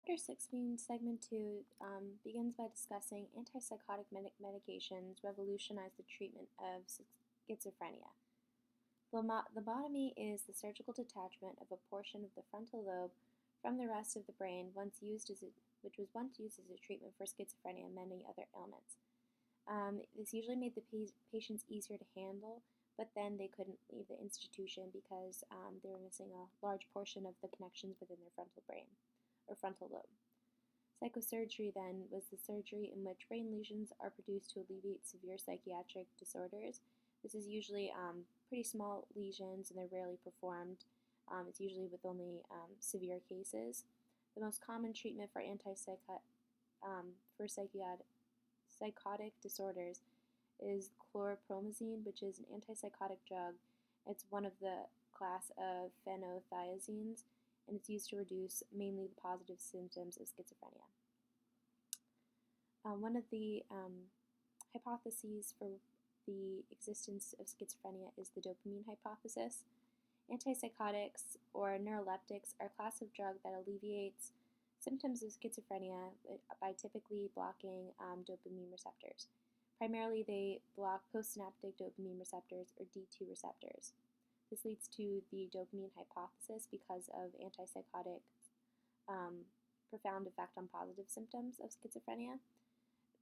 Chapter 16, Segment 2 begins by discussing antipsychotic medications revolutionize the treatment of schizophrenia. Lobotomy is the surgical detachment of a portion of the frontal lobe from the rest of the brain, which was once used as a treatment for schizophrenia and many other ailments. This usually made the patients easier to handle, but then they couldn't leave the institution because they were missing a large portion of the connections within their frontal brain or frontal lobe. Psychosurgery, then, was the surgery in which brain lesions are produced to alleviate severe psychiatric disorders. This is usually pretty small lesions and they're rarely performed. It's usually with only severe cases. The most common treatment for psychotic disorders is chlorpromazine, which is an antipsychotic drug. It's one of the class of phenothiazines, and it's used to reduce mainly the positive symptoms of schizophrenia. One of the hypotheses for the existence of schizophrenia is the dopamine hypothesis. Antipsychotics or neuroleptics are a class of drug that alleviates symptoms of schizophrenia by typically blocking dopamine receptors. Primarily, they block postsynaptic dopamine receptors or D2 receptors. This leads to the dopamine hypothesis because of antipsychotics' profound effect on positive symptoms of schizophrenia,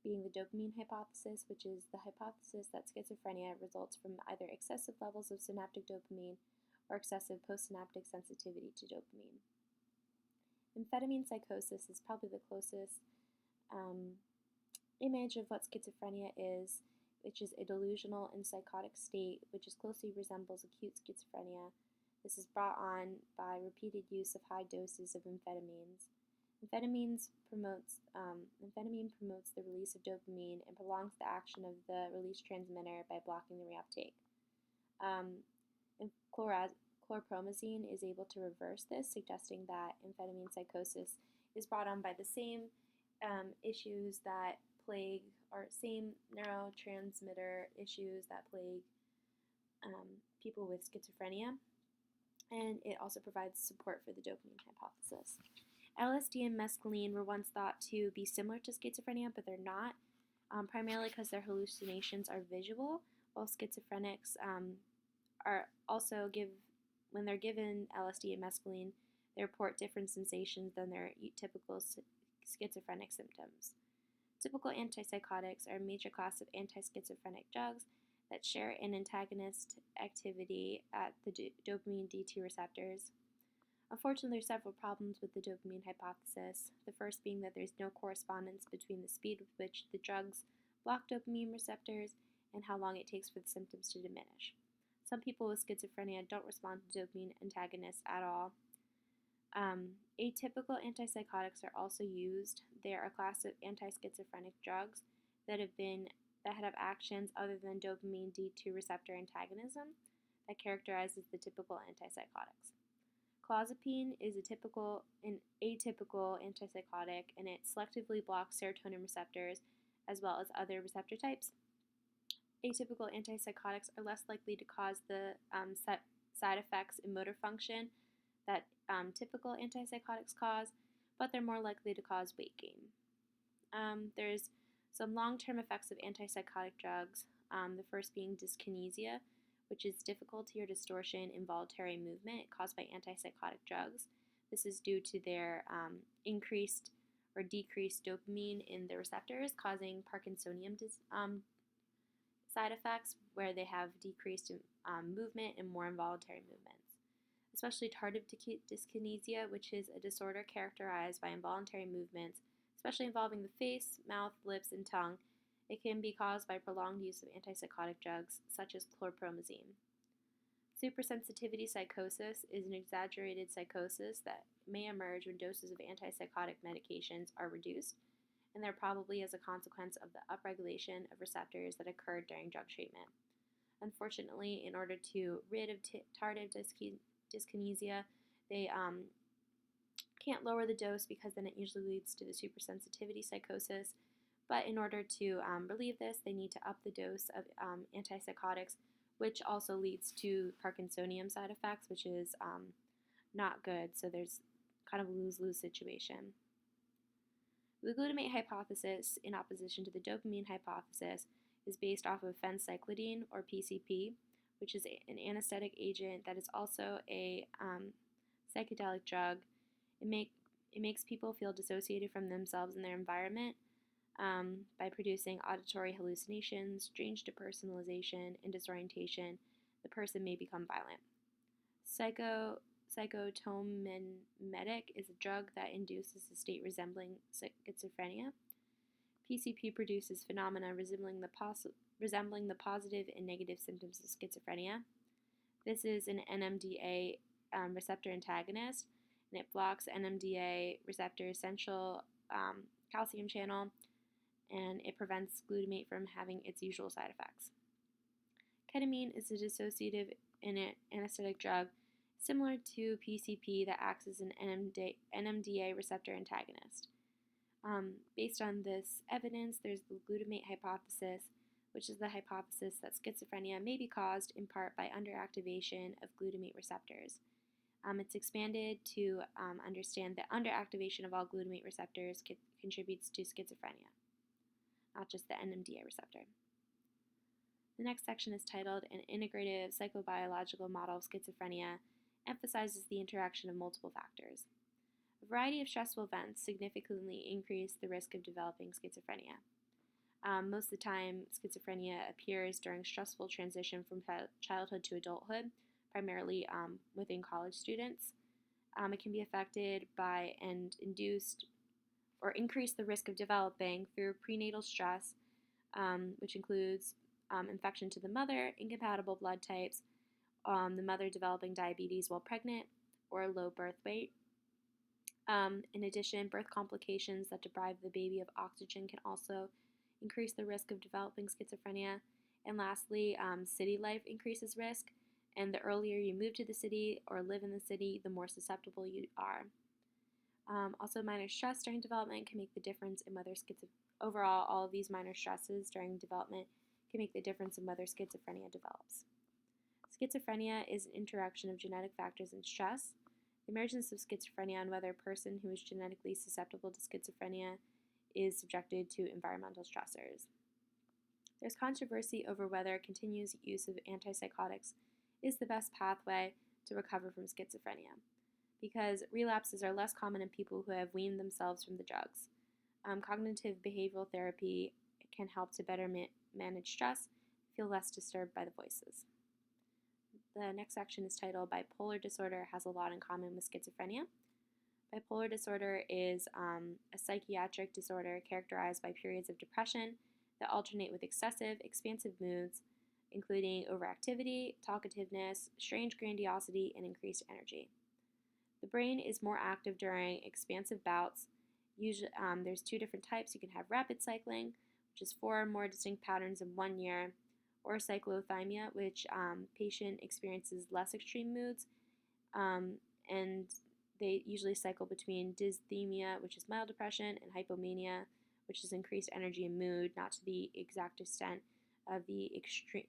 being the dopamine hypothesis, which is the hypothesis that schizophrenia results from either excessive levels of synaptic dopamine or excessive postsynaptic sensitivity to dopamine. Amphetamine psychosis is probably the closest image of what schizophrenia is, which is a delusional and psychotic state which closely resembles acute schizophrenia. This is brought on by repeated use of high doses of amphetamines. Amphetamine promotes the release of dopamine and prolongs the action of the release transmitter by blocking the reuptake. Chlorpromazine is able to reverse this, suggesting that amphetamine psychosis is brought on by the same issues that plague, or same neurotransmitter issues that plague people with schizophrenia, and it also provides support for the dopamine hypothesis. LSD and mescaline were once thought to be similar to schizophrenia, but they're not, primarily because their hallucinations are visual, while schizophrenics are also when they're given LSD and mescaline, they report different sensations than their typical schizophrenic symptoms. Typical antipsychotics are a major class of anti-schizophrenic drugs that share an antagonist activity at the dopamine D2 receptors. Unfortunately, there are several problems with the dopamine hypothesis, the first being that there's no correspondence between the speed with which the drugs block dopamine receptors and how long it takes for the symptoms to diminish. Some people with schizophrenia don't respond to dopamine antagonists at all. Atypical antipsychotics are also used. They are a class of anti-schizophrenic drugs that have actions other than dopamine D2 receptor antagonism that characterizes the typical antipsychotics. Clozapine is an atypical antipsychotic, and it selectively blocks serotonin receptors as well as other receptor types. Atypical antipsychotics are less likely to cause the side effects in motor function that typical antipsychotics cause, but they're more likely to cause weight gain. There's some long-term effects of antipsychotic drugs, the first being dyskinesia, which is difficulty or distortion in voluntary movement caused by antipsychotic drugs. This is due to their increased or decreased dopamine in the receptors, causing Parkinsonian side effects where they have decreased movement and more involuntary movements. Especially tardive dyskinesia, which is a disorder characterized by involuntary movements, especially involving the face, mouth, lips, and tongue. It can be caused by prolonged use of antipsychotic drugs, such as chlorpromazine. Supersensitivity psychosis is an exaggerated psychosis that may emerge when doses of antipsychotic medications are reduced, and they're probably as a consequence of the upregulation of receptors that occurred during drug treatment. Unfortunately, in order to rid of tardive dyskinesia, they can't lower the dose because then it usually leads to the supersensitivity psychosis. But in order to relieve this, they need to up the dose of antipsychotics, which also leads to Parkinsonian side effects, which is not good. So there's kind of a lose-lose situation. The glutamate hypothesis, in opposition to the dopamine hypothesis, is based off of phencyclidine, or PCP, which is an anesthetic agent that is also a psychedelic drug. It makes people feel dissociated from themselves and their environment by producing auditory hallucinations, strange depersonalization, and disorientation. The person may become violent. Psychotomimetic is a drug that induces a state resembling schizophrenia. PCP produces phenomena resembling the positive and negative symptoms of schizophrenia. This is an NMDA receptor antagonist, and it blocks NMDA receptor's central calcium channel, and it prevents glutamate from having its usual side effects. Ketamine is a dissociative anesthetic drug similar to PCP that acts as an NMDA receptor antagonist. Based on this evidence, there's the glutamate hypothesis, which is the hypothesis that schizophrenia may be caused in part by underactivation of glutamate receptors. It's expanded to understand that underactivation of all glutamate receptors contributes to schizophrenia, not just the NMDA receptor. The next section is titled An Integrative Psychobiological Model of Schizophrenia, emphasizes the interaction of multiple factors. A variety of stressful events significantly increase the risk of developing schizophrenia. Most of the time, schizophrenia appears during stressful transition from childhood to adulthood, primarily within college students. It can be affected by and induced or increase the risk of developing through prenatal stress, which includes infection to the mother, incompatible blood types, the mother developing diabetes while pregnant, or low birth weight. In addition, birth complications that deprive the baby of oxygen can also increase the risk of developing schizophrenia. And lastly, city life increases risk, and the earlier you move to the city or live in the city, the more susceptible you are. Also, minor stress during development can make the difference in whether overall, all of these minor stresses during development can make the difference in whether schizophrenia develops. Schizophrenia is an interaction of genetic factors and stress. The emergence of schizophrenia and whether a person who is genetically susceptible to schizophrenia is subjected to environmental stressors. There's controversy over whether continuous use of antipsychotics is the best pathway to recover from schizophrenia, because relapses are less common in people who have weaned themselves from the drugs. Cognitive behavioral therapy can help to better manage stress, feel less disturbed by the voices. The next section is titled Bipolar Disorder Has a Lot in Common with Schizophrenia. Bipolar disorder is a psychiatric disorder characterized by periods of depression that alternate with excessive, expansive moods, including overactivity, talkativeness, strange grandiosity, and increased energy. The brain is more active during expansive bouts. Usually, there's two different types. You can have rapid cycling, which is 4 or more distinct patterns in 1 year, or cyclothymia, which patient experiences less extreme moods, and they usually cycle between dysthymia, which is mild depression, and hypomania, which is increased energy and mood, not to the exact extent of the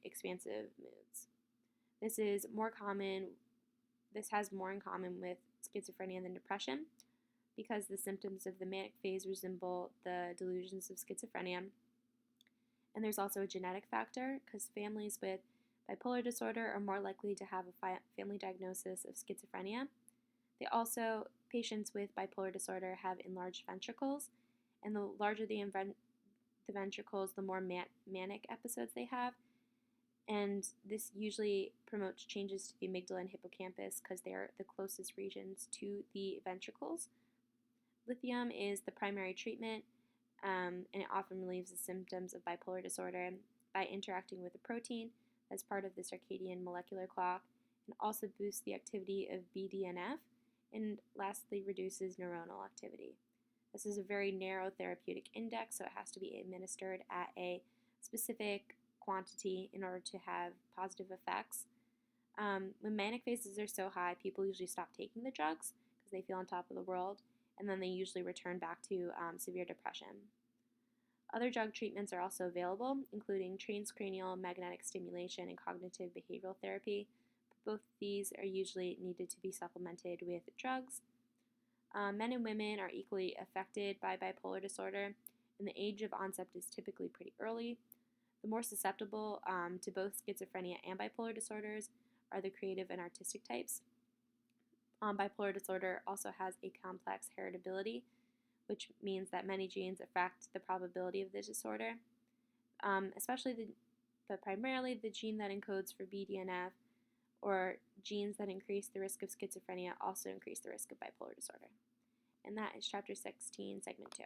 expansive moods. This has more in common with schizophrenia than depression, because the symptoms of the manic phase resemble the delusions of schizophrenia. And there's also a genetic factor, because families with bipolar disorder are more likely to have a family diagnosis of schizophrenia. Patients with bipolar disorder have enlarged ventricles, and the larger the ventricles, the more manic episodes they have. And this usually promotes changes to the amygdala and hippocampus because they are the closest regions to the ventricles. Lithium is the primary treatment, and it often relieves the symptoms of bipolar disorder by interacting with a protein as part of the circadian molecular clock, and also boosts the activity of BDNF, and lastly reduces neuronal activity. This is a very narrow therapeutic index, so it has to be administered at a specific quantity in order to have positive effects. When manic phases are so high, people usually stop taking the drugs because they feel on top of the world, and then they usually return back to severe depression. Other drug treatments are also available, including transcranial magnetic stimulation and cognitive behavioral therapy. Both these are usually needed to be supplemented with drugs. Men and women are equally affected by bipolar disorder, and the age of onset is typically pretty early. The more susceptible to both schizophrenia and bipolar disorders are the creative and artistic types. Bipolar disorder also has a complex heritability, which means that many genes affect the probability of the disorder, but primarily the gene that encodes for BDNF or genes that increase the risk of schizophrenia also increase the risk of bipolar disorder. And that is Chapter 16, Segment 2.